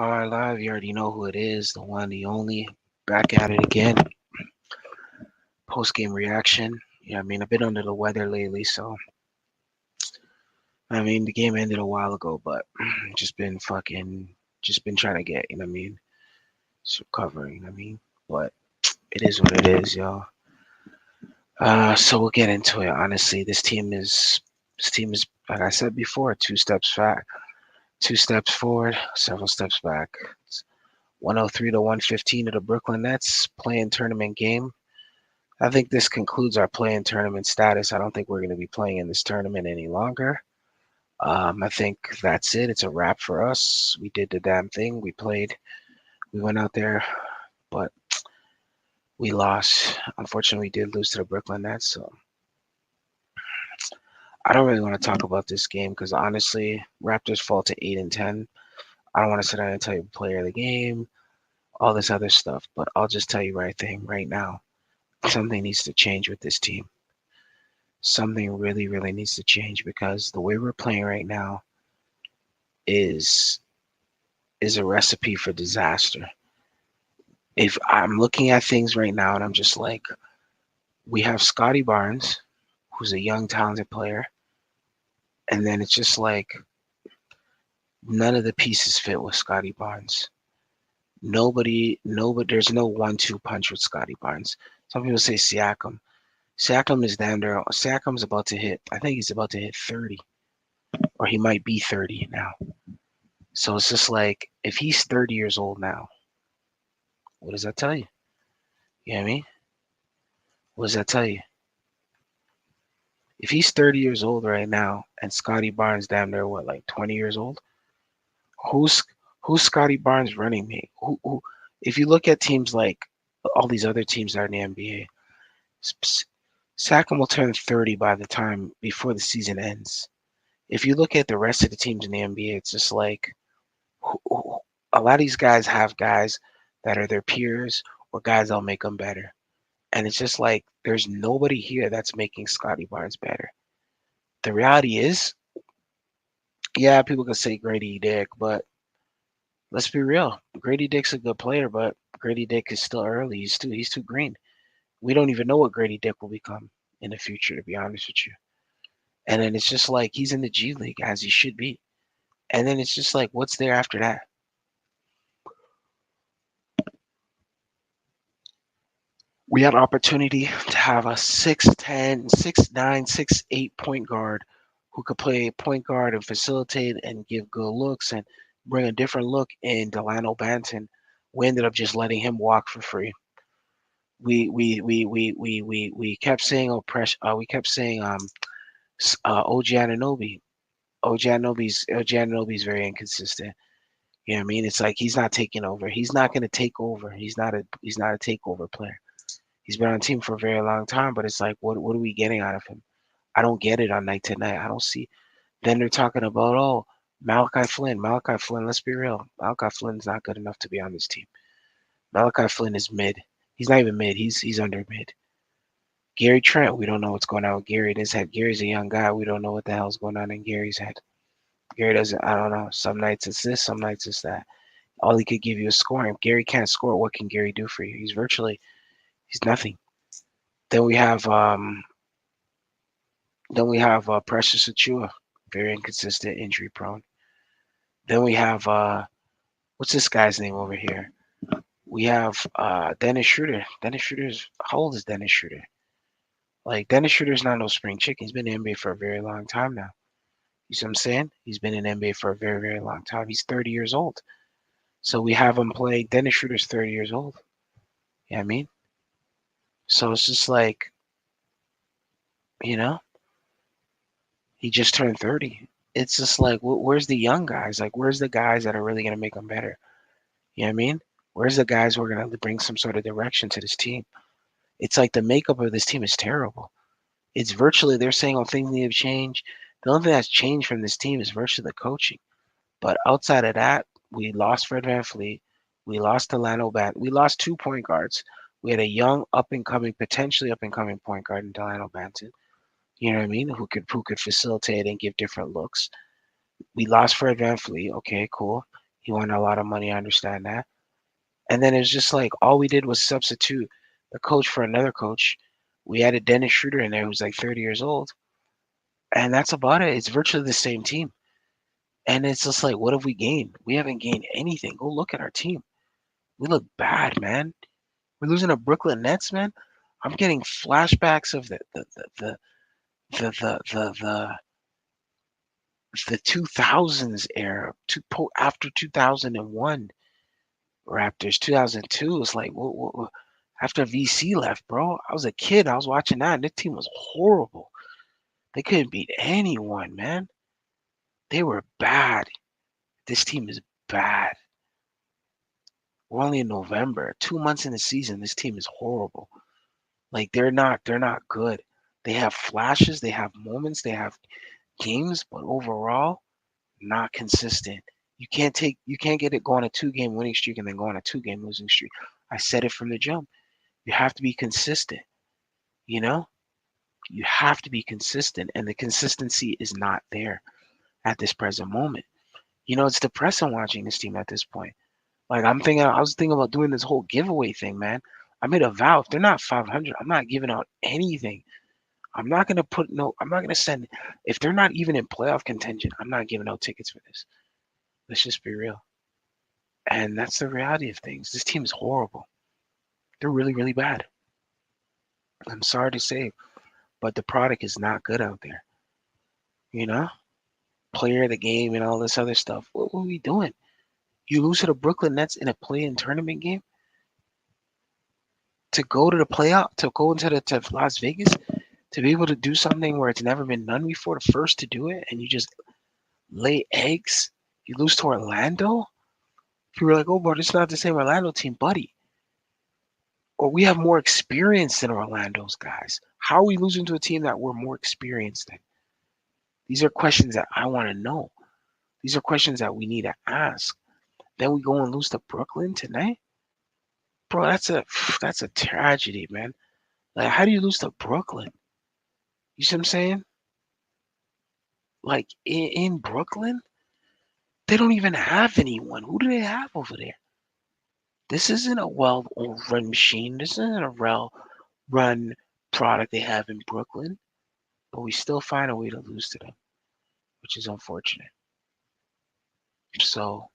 are live. You already know who it is, the one, the only. Back at it again. Post game reaction. Yeah, I mean, I've been under the weather lately, so I mean, the game ended a while ago, but just been trying to get, you know what I mean, just recovering, you know what I mean. But it is what it is, y'all. So we'll get into it. Honestly, this team is like I said before, two steps back, two steps forward, several steps back. It's 103 to 115 of the Brooklyn Nets playing tournament game. I think this concludes our play-in tournament status. I don't think we're going to be playing in this tournament any longer. I think that's it. It's a wrap for us. We did the damn thing. We played. We went out there, but we lost. Unfortunately, we did lose to the Brooklyn Nets. So I don't really want to talk about this game because honestly, Raptors fall to 8-10. I don't want to sit down and tell you player of the game, all this other stuff. But I'll just tell you right now. Something needs to change with this team. Something really, really needs to change because the way we're playing right now is is a recipe for disaster. If I'm looking at things right now and I'm just like, we have Scotty Barnes, who's a young, talented player, and then it's just like none of the pieces fit with Scotty Barnes. Nobody, there's no 1-2 punch with Scotty Barnes. Some people say Siakam. Siakam is down there. Siakam's about to hit, I think he's about to hit 30, or he might be 30 now. So it's just like, if he's 30 years old now, what does that tell you? You know what I mean? What does that tell you? If he's 30 years old right now and Scotty Barnes damn near what, like 20 years old? Who's who's Scotty Barnes running me? If you look at teams like all these other teams that are in the NBA, Siakam will turn 30 by the time before the season ends. If you look at the rest of the teams in the NBA, it's just like a lot of these guys have guys that are their peers or guys that'll make them better. And it's just like there's nobody here that's making Scotty Barnes better. The reality is, yeah, people can say Grady Dick, but let's be real. Grady Dick's a good player, but Grady Dick is still early. He's too green. We don't even know what Grady Dick will become in the future, to be honest with you. And then it's just like he's in the G League as he should be. And then it's just like, what's there after that? We had opportunity to have a 6'10", 6'9", 6'8" point guard who could play point guard and facilitate and give good looks and bring a different look in Delano Banton. We ended up just letting him walk for free. We kept saying we kept saying OG Anunoby. OG Anunoby's very inconsistent. You know what I mean? It's like he's not taking over. He's not going to take over. He's not a takeover player. He's been on the team for a very long time, but it's like, what are we getting out of him? I don't get it on night to night. I don't see. Then they're talking about, oh, Malachi Flynn. Malachi Flynn, let's be real. Malachi Flynn's not good enough to be on this team. Malachi Flynn is mid. He's not even mid. He's under mid. Gary Trent, we don't know what's going on with Gary in his head. Gary's a young guy. We don't know what the hell's going on in Gary's head. Gary doesn't, I don't know. Some nights it's this, some nights it's that. All he could give you is scoring. If Gary can't score, what can Gary do for you? He's nothing. Then we have Precious Achua, very inconsistent, injury prone. Then we have what's this guy's name over here? We have Dennis Schroeder. Dennis Schroeder's how old is Dennis Schroeder? Like Dennis Schroeder's not no spring chicken. He's been in the NBA for a very long time now. You see what I'm saying? He's been in the NBA for a very, very long time. He's 30 years old. So we have him play. Dennis Schroeder's 30 years old. You know what I mean? So it's just like, you know, he just turned 30. It's just like, where's the young guys? Like, where's the guys that are really going to make them better? You know what I mean? Where's the guys who are going to bring some sort of direction to this team? It's like the makeup of this team is terrible. It's virtually, they're saying, oh, things need to change. The only thing that's changed from this team is virtually the coaching. But outside of that, we lost Fred VanVleet. We lost Delano Banton. We lost 2 point guards. We had a young, potentially up and coming point guard in Delano Banton. You know what I mean? Who could facilitate and give different looks. We lost Fred VanVleet. Okay, cool. He wanted a lot of money. I understand that. And then it's just like all we did was substitute the coach for another coach. We added Dennis Schroeder in there, who's like 30 years old, and that's about it. It's virtually the same team. And it's just like, what have we gained? We haven't gained anything. Go look at our team. We look bad, man. We're losing to Brooklyn Nets, man. I'm getting flashbacks of the 2000s era, after 2001 Raptors. 2002 was like, after VC left, bro. I was a kid. I was watching that, and this team was horrible. They couldn't beat anyone, man. They were bad. This team is bad. We're only in November. 2 months in the season, this team is horrible. Like they're not good. They have flashes, they have moments, they have games, but overall, not consistent. You can't get it go on a 2 game winning streak and then go on a 2 game losing streak. I said it from the jump. You have to be consistent, you know? You have to be consistent, and the consistency is not there at this present moment. It's depressing watching this team at this point. Like I was thinking about doing this whole giveaway thing, man. I made a vow. If they're not 500, I'm not giving out anything. I'm not gonna send, if they're not even in playoff contention, I'm not giving out tickets for this. Let's just be real. And that's the reality of things. This team is horrible. They're really, really bad. I'm sorry to say, but the product is not good out there. You know? Player of the game and all this other stuff. What are we doing? You lose to the Brooklyn Nets in a play-in tournament game to go to the playoff, to go into to Las Vegas, to be able to do something where it's never been done before, the first to do it, and you just lay eggs. You lose to Orlando. People are like, "Oh, but it's not the same Orlando team, buddy." Or we have more experience than Orlando's guys. How are we losing to a team that we're more experienced than? These are questions that I want to know. These are questions that we need to ask. Then we go and lose to Brooklyn tonight, bro. That's a tragedy, man. Like, how do you lose to Brooklyn? You see what I'm saying? Like in Brooklyn, they don't even have anyone. Who do they have over there? This isn't a well-run machine. This isn't a well-run product they have in Brooklyn. But we still find a way to lose to them, which is unfortunate. So,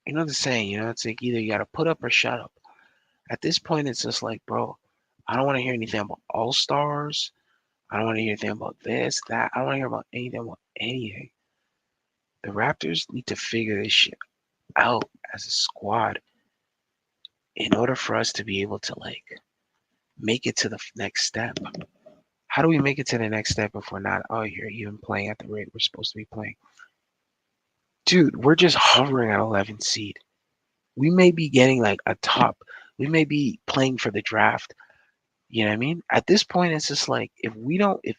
you know the saying, it's like either you got to put up or shut up. At this point, it's just like, bro, I don't want to hear anything about all-stars. I don't want to hear anything about this, that. I don't want to hear about anything. The Raptors need to figure this shit out as a squad in order for us to be able to make it to the next step. How do we make it to the next step if we're not out here even playing at the rate we're supposed to be playing? Dude, we're just hovering at 11th seed. We may be getting like a top. We may be playing for the draft. You know what I mean? At this point, it's just like if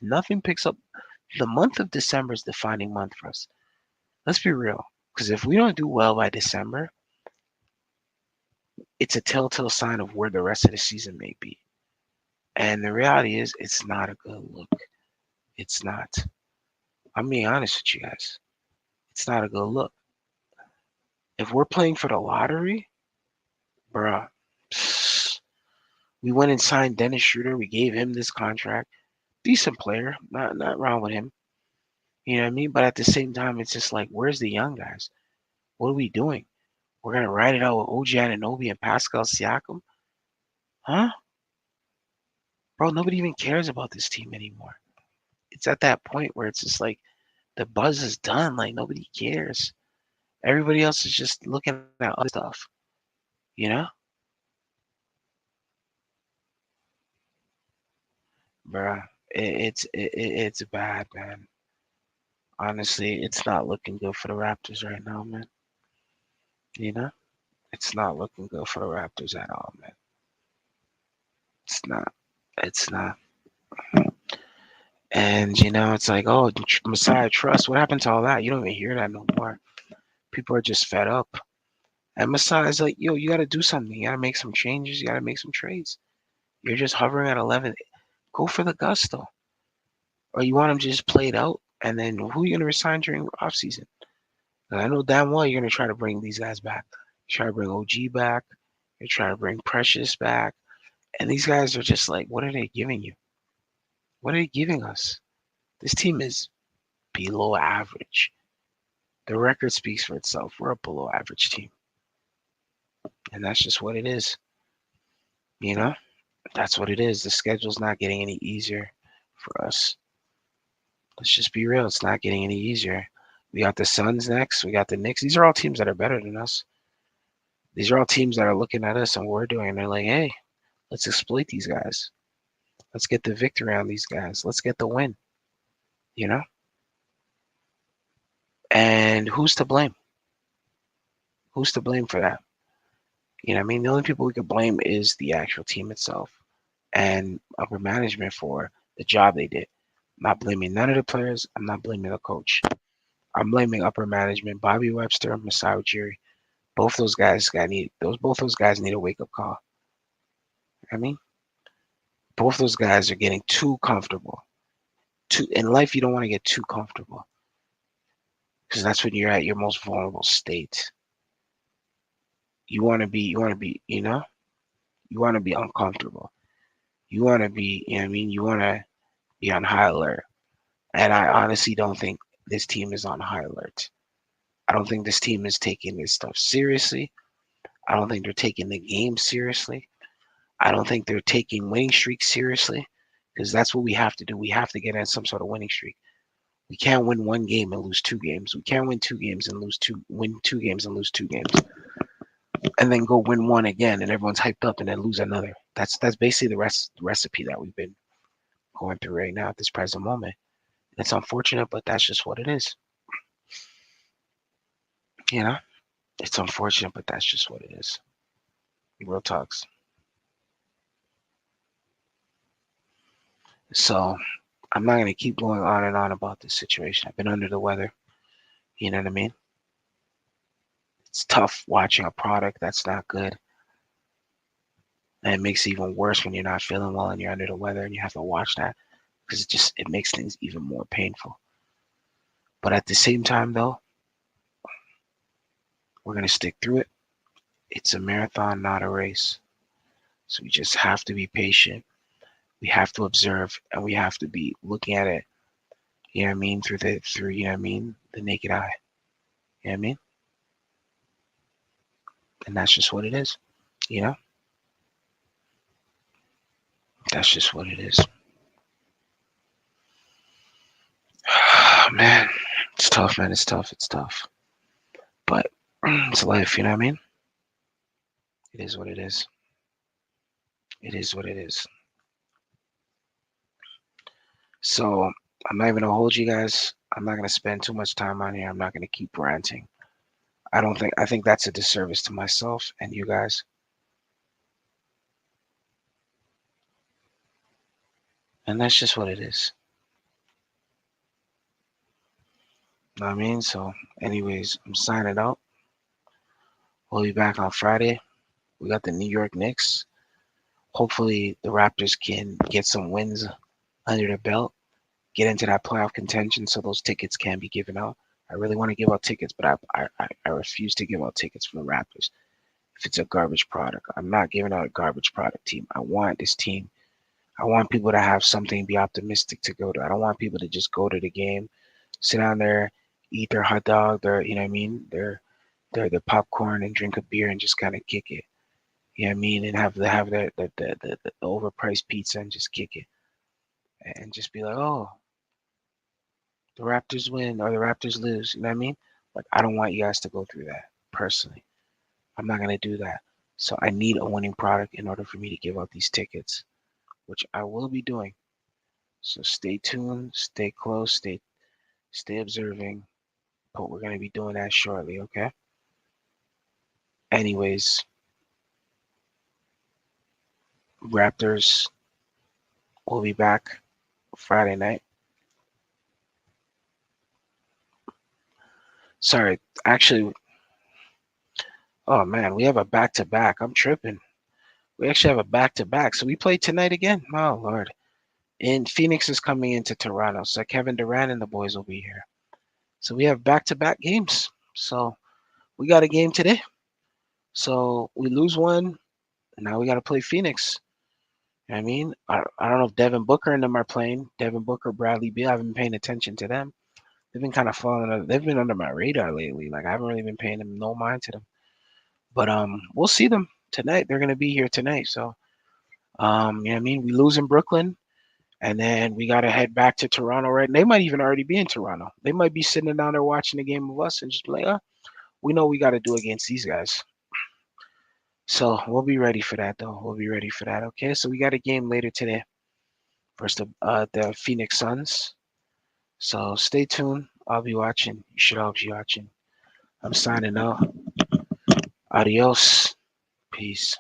nothing picks up, the month of December is the defining month for us. Let's be real. Because if we don't do well by December, it's a telltale sign of where the rest of the season may be. And the reality is, it's not a good look. It's not. I'm being honest with you guys. It's not a good look. If we're playing for the lottery, bruh, we went and signed Dennis Schroeder. We gave him this contract. Decent player, not wrong with him. You know what I mean? But at the same time, it's just like, where's the young guys? What are we doing? We're gonna ride it out with OG Anunoby and Pascal Siakam? Huh? Bro, nobody even cares about this team anymore. It's at that point where it's just like the buzz is done. Like nobody cares. Everybody else is just looking at other stuff. You know? Bruh, it's bad, man. Honestly, it's not looking good for the Raptors right now, man. You know? It's not looking good for the Raptors at all, man. It's not. It's not. And it's like, oh, Messiah Trust. What happened to all that? You don't even hear that no more. People are just fed up. And Messiah's like, yo, you got to do something. You got to make some changes. You got to make some trades. You're just hovering at 11. Go for the gusto. Or you want them to just play it out, and then who are you going to resign during offseason? And I know damn well you're gonna try to bring these guys back. Try to bring OG back. You're trying to bring Precious back. And these guys are just like, what are they giving you? What are they giving us? This team is below average. The record speaks for itself. We're a below average team. And that's just what it is. You know? That's what it is. The schedule's not getting any easier for us. Let's just be real. It's not getting any easier. We got the Suns next. We got the Knicks. These are all teams that are better than us. These are all teams that are looking at us and what we're doing. And they're like, hey, let's exploit these guys. Let's get the victory on these guys. Let's get the win. You know? And who's to blame? Who's to blame for that? You know what I mean? The only people we could blame is the actual team itself and upper management for the job they did. I'm not blaming none of the players. I'm not blaming the coach. I'm blaming upper management, Bobby Webster, Masai Ujiri. Both those guys need a wake up call. I mean, both those guys are getting too comfortable. In life, you don't want to get too comfortable because that's when you're at your most vulnerable state. You want to be, you want to be, you want to be uncomfortable. You want to be, you know what I mean? You want to be on high alert. And I honestly don't think this team is on high alert. I don't think this team is taking this stuff seriously. I don't think they're taking the game seriously. I don't think they're taking winning streaks seriously because that's what we have to do. We have to get in some sort of winning streak. We can't win one game and lose two games. We can't win two games and win two games and lose two games, and then go win one again and everyone's hyped up and then lose another. That's basically the recipe that we've been going through right now at this present moment. It's unfortunate, but that's just what it is. You know, it's unfortunate, but that's just what it is. Real talks. So I'm not gonna keep going on and on about this situation. I've been under the weather. You know what I mean? It's tough watching a product that's not good. And it makes it even worse when you're not feeling well and you're under the weather and you have to watch that because it makes things even more painful. But at the same time though, we're gonna stick through it. It's a marathon, not a race. So we just have to be patient. We have to observe and we have to be looking at it, you know what I mean, through you know what I mean, the naked eye. You know what I mean? And that's just what it is, you know? That's just what it is. Man, it's tough, man. It's tough. It's tough. But it's life, you know what I mean? It is what it is. It is what it is. So I'm not even gonna hold you guys. I'm not gonna spend too much time on here. I'm not gonna keep ranting. I think that's a disservice to myself and you guys. And that's just what it is. You know what I mean? So anyways, I'm signing out. We'll be back on Friday. We got the New York Knicks. Hopefully the Raptors can get some wins under their belt, get into that playoff contention so those tickets can be given out. I really want to give out tickets, but I refuse to give out tickets for the Raptors if it's a garbage product. I'm not giving out a garbage product team. I want this team. I want people to have something, be optimistic to go to. I don't want people to just go to the game, sit down there, eat their hot dog, their, you know what I mean, their popcorn and drink a beer and just kind of kick it. You know what I mean? And have the overpriced pizza and just kick it. And just be like, oh, the Raptors win or the Raptors lose. You know what I mean? Like, I don't want you guys to go through that personally. I'm not going to do that. So I need a winning product in order for me to give out these tickets, which I will be doing. So stay tuned, stay close, stay observing. But we're going to be doing that shortly, okay? Anyways, Raptors will be back Friday night. Sorry, actually, oh man, we have a back to back. I'm tripping. We actually have a back to back. So we play tonight again? Oh Lord. And Phoenix is coming into Toronto. So Kevin Durant and the boys will be here. So we have back to back games. So we got a game today. So we lose one. Now we got to play Phoenix. You know what I mean, I don't know if Devin Booker and them are playing. Devin Booker, Bradley Beal. I haven't been paying attention to them. They've been kind of falling. They've been under my radar lately. Like I haven't really been paying them no mind to them. But we'll see them tonight. They're gonna be here tonight. So you know what I mean. We lose in Brooklyn, and then we gotta head back to Toronto. Right? And they might even already be in Toronto. They might be sitting down there watching the game of us and just be like, we know we got to do against these guys. So we'll be ready for that, though. We'll be ready for that. Okay. So we got a game later today versus the Phoenix Suns. So stay tuned. I'll be watching. You should all be watching. I'm signing out. Adios. Peace.